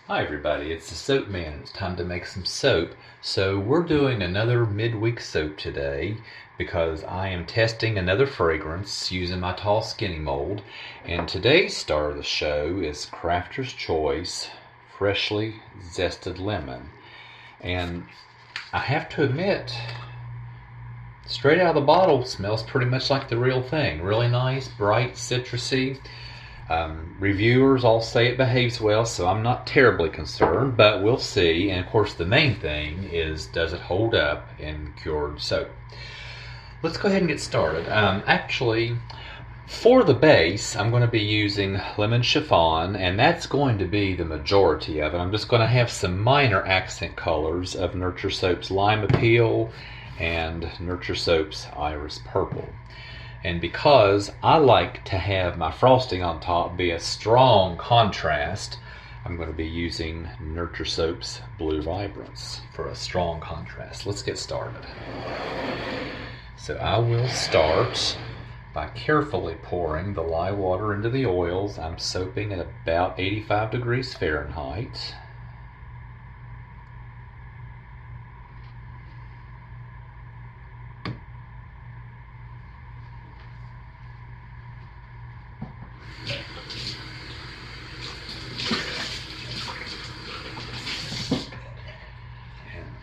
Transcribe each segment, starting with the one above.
Hi everybody, it's the Soap Man. It's time to make some soap. So we're doing another midweek soap today because I am testing another fragrance using my tall skinny mold. And today's star of the show is Crafter's Choice Freshly Zested Lemon. And I have to admit, straight out of the bottle smells pretty much like the real thing. Really nice, bright, citrusy. Reviewers all say it behaves well, so I'm not terribly concerned, but we'll see. And of course, the main thing is, does it hold up in cured soap? Let's go ahead and get started. Actually, for the base, I'm going to be using lemon chiffon, and that's going to be the majority of it. I'm just going to have some minor accent colors of Nurture Soap's Lime Appeal and Nurture Soap's Iris Purple. And because I like to have my frosting on top be a strong contrast, I'm going to be using Nurture Soap's Blue Vibrance for a strong contrast. Let's get started. So I will start by carefully pouring the lye water into the oils. I'm soaping at about 85 degrees Fahrenheit.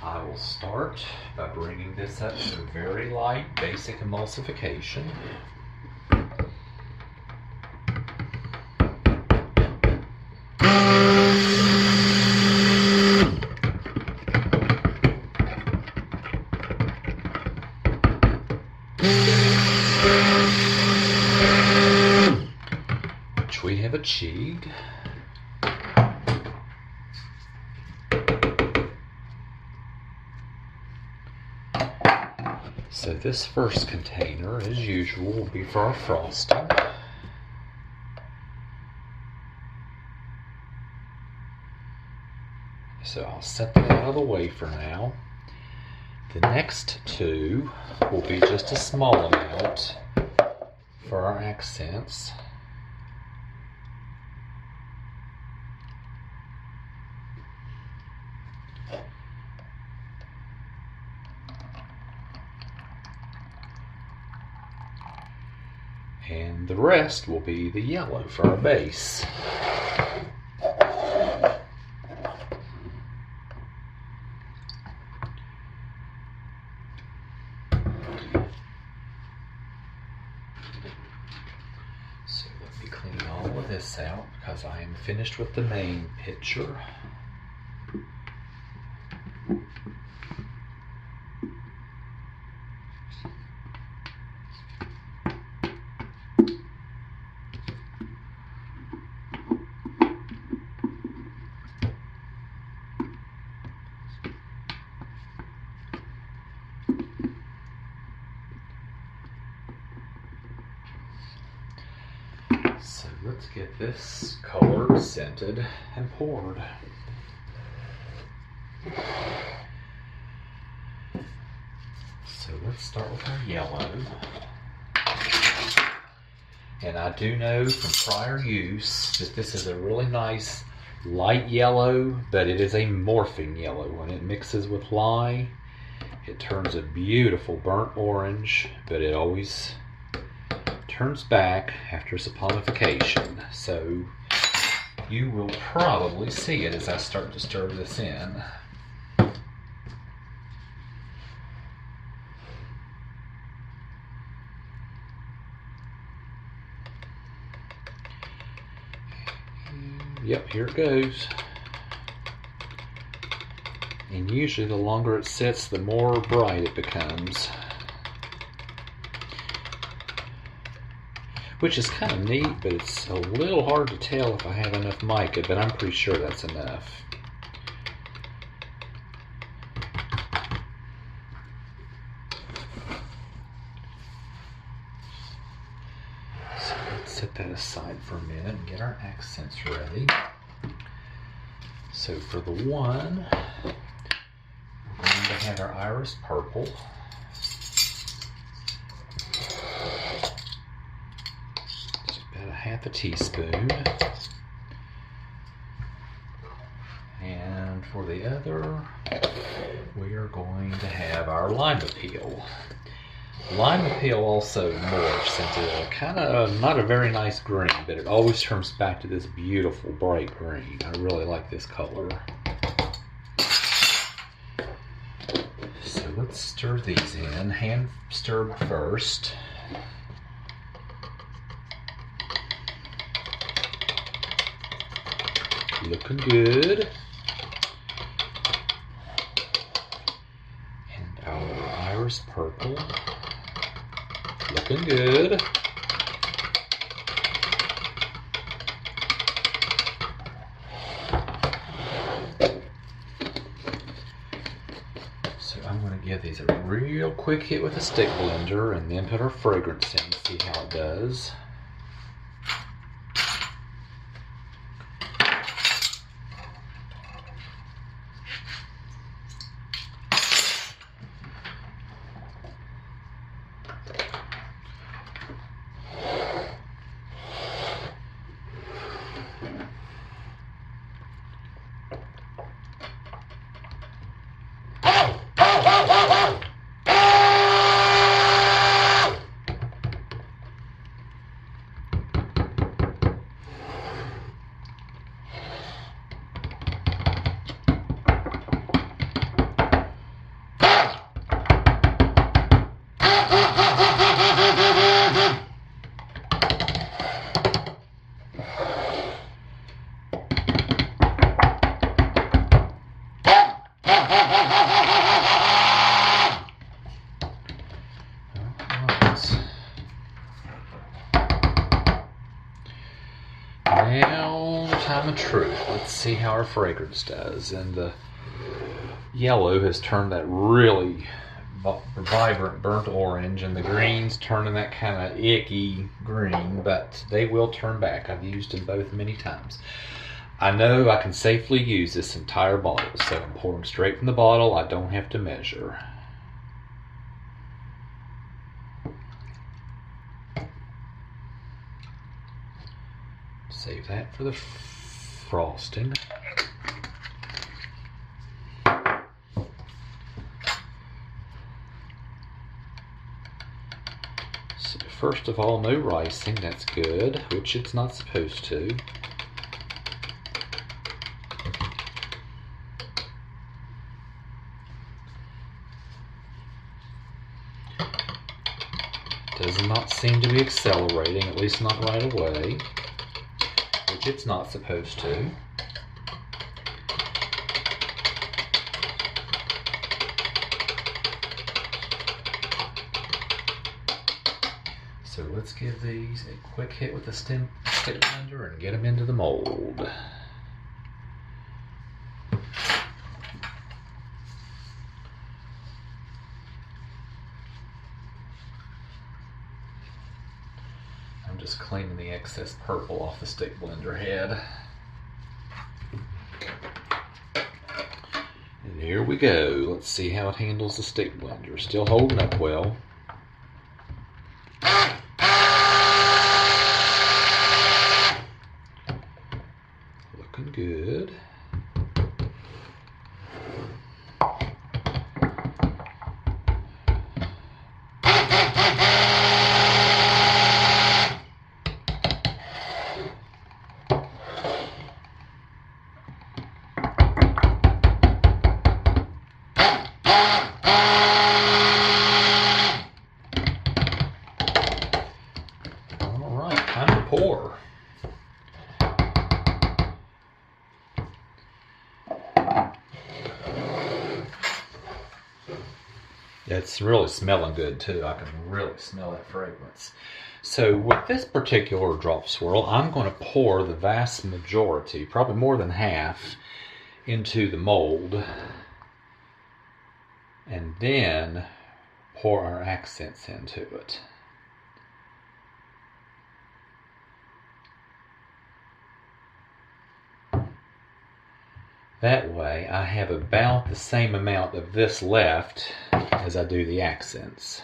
I will start by bringing this up to very light basic emulsification. Which we have achieved. So this first container, as usual, will be for our frosting. So I'll set that out of the way for now. The next two will be just a small amount for our accents. And the rest will be the yellow for our base. So let me clean all of this out because I am finished with the main pitcher. So let's get this colored, scented, and poured. So let's start with our yellow. And I do know from prior use that this is a really nice light yellow, but it is a morphing yellow. When it mixes with lye, it turns a beautiful burnt orange, but it always turns back after saponification. So you will probably see it as I start to stir this in. Yep, here it goes. And usually the longer it sits, the more bright it becomes. Which is kind of neat, but it's a little hard to tell if I have enough mica, but I'm pretty sure that's enough. So let's set that aside for a minute and get our accents ready. So for the one, we're going to have our Iris Purple. Half a teaspoon. And for the other, we are going to have our lima peel. Lima peel also morphs into a kind of not a very nice green, but it always turns back to this beautiful bright green. I really like this color. So let's stir these in, hand stirred first. Looking good. And our iris purple. Looking good. So I'm going to give these a real quick hit with a stick blender and then put our fragrance in, see how it does. Now, time of truth. Let's see how our fragrance does. And the yellow has turned that really vibrant burnt orange, and the green's turning that kind of icky green, but they will turn back. I've used them both many times. I know I can safely use this entire bottle, so I'm pouring straight from the bottle. I don't have to measure. Save that for the frosting. So first of all, no ricing, that's good, which it's not supposed to. Does not seem to be accelerating, at least not right away, which it's not supposed to. So let's give these a quick hit with the stick blender and get them into the mold. I'm just cleaning the excess purple off the stick blender head. And here we go. Let's see how it handles the stick blender. Still holding up well. Looking good. Pour. It's really smelling good too. I can really smell that fragrance. So with this particular drop swirl, I'm going to pour the vast majority, probably more than half, into the mold, and then pour our accents into it. That way I have about the same amount of this left as I do the accents.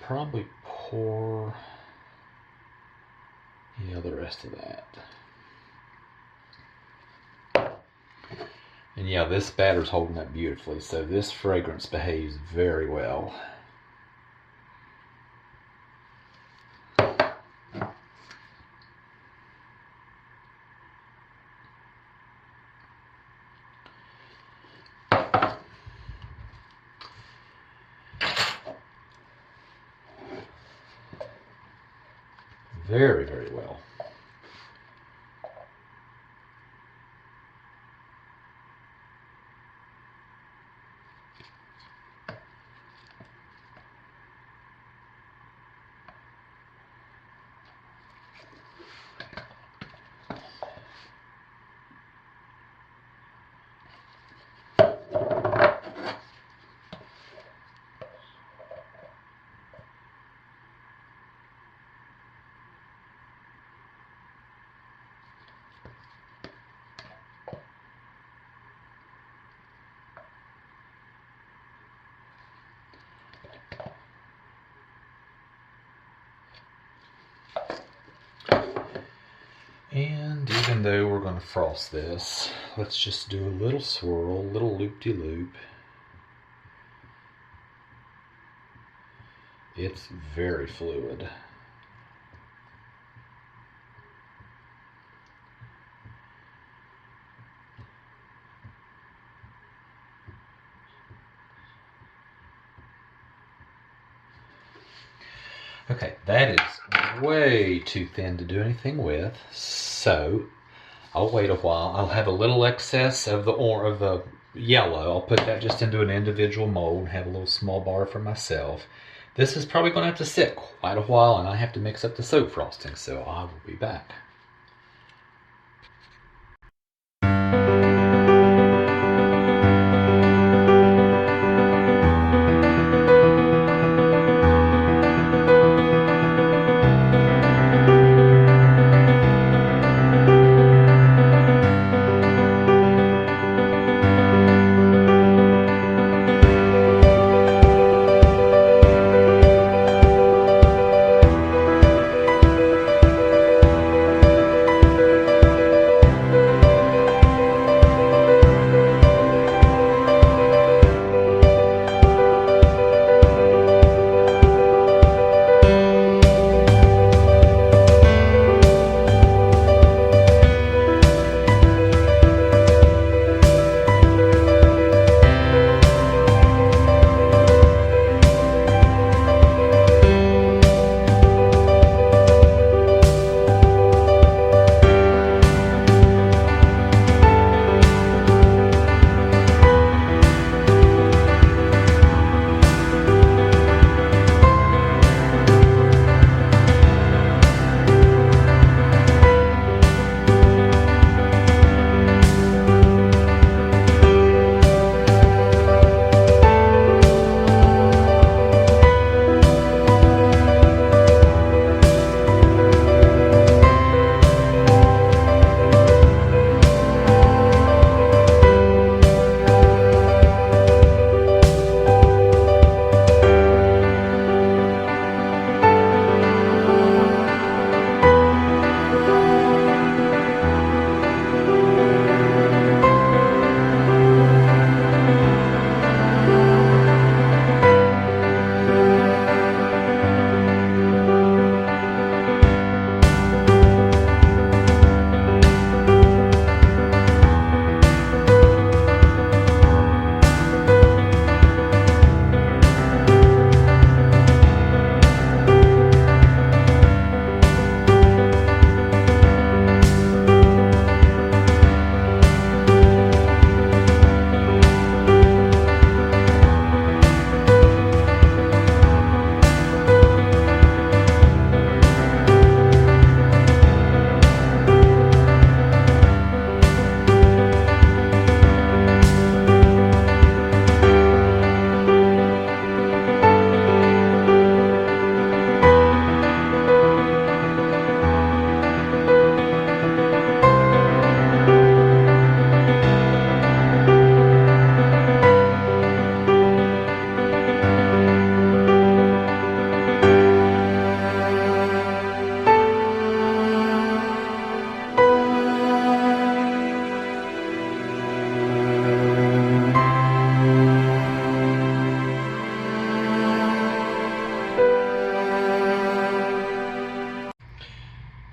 probably pour the rest of that. And yeah, this batter's holding up beautifully, so this fragrance behaves very well. Very, very well. And even though we're going to frost this, let's just do a little swirl, little loop-de-loop. It's very fluid. Okay, that is way too thin to do anything with, so I'll wait a while. I'll have a little excess of the yellow. I'll put that just into an individual mold and have a little small bar for myself. This is probably going to have to sit quite a while, and I have to mix up the soap frosting, so I will be back.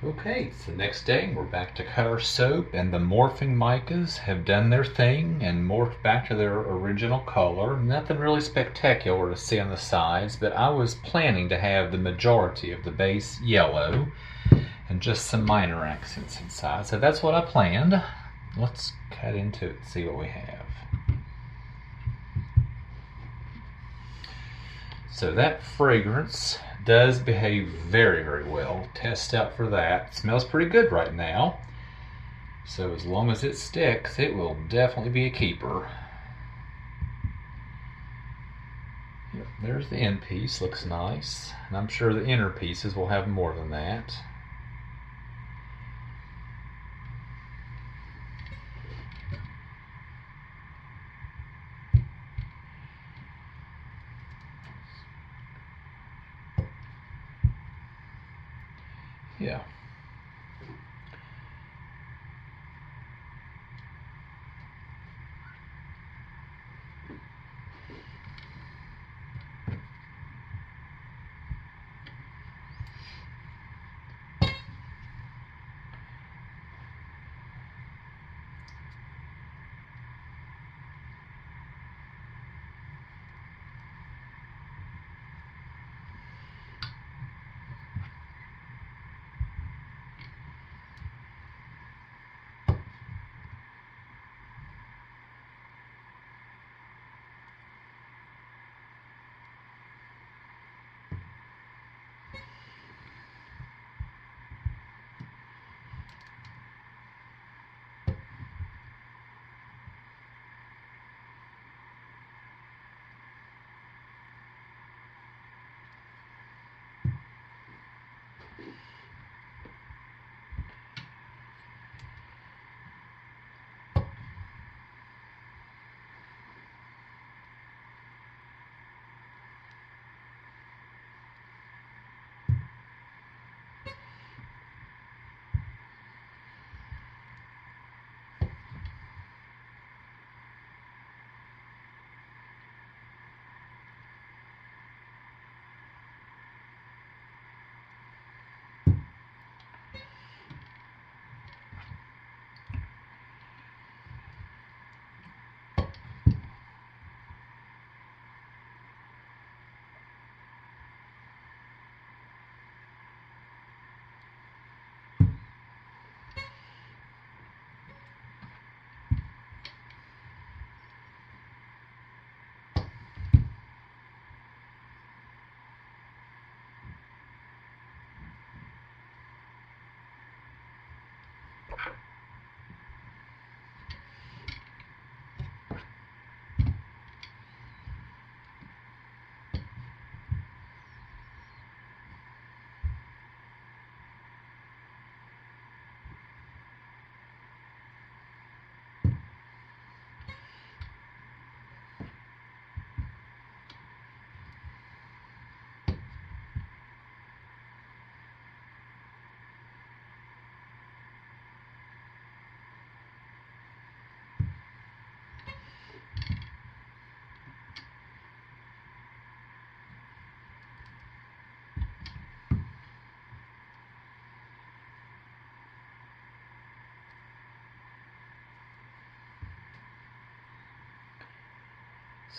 Okay, it's the next day and we're back to cut our soap, and the morphing micas have done their thing and morphed back to their original color. Nothing really spectacular to see on the sides, but I was planning to have the majority of the base yellow and just some minor accents inside. So that's what I planned. Let's cut into it and see what we have. So that fragrance does behave very, very well. Test out for that. It smells pretty good right now. So as long as it sticks, it will definitely be a keeper. Yep, there's the end piece, looks nice. And I'm sure the inner pieces will have more than that. Yeah.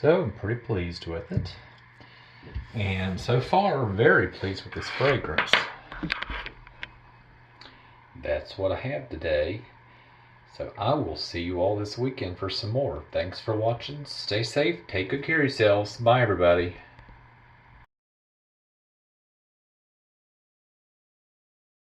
So I'm pretty pleased with it. And so far, very pleased with this fragrance. That's what I have today. So I will see you all this weekend for some more. Thanks for watching. Stay safe. Take good care of yourselves. Bye, everybody.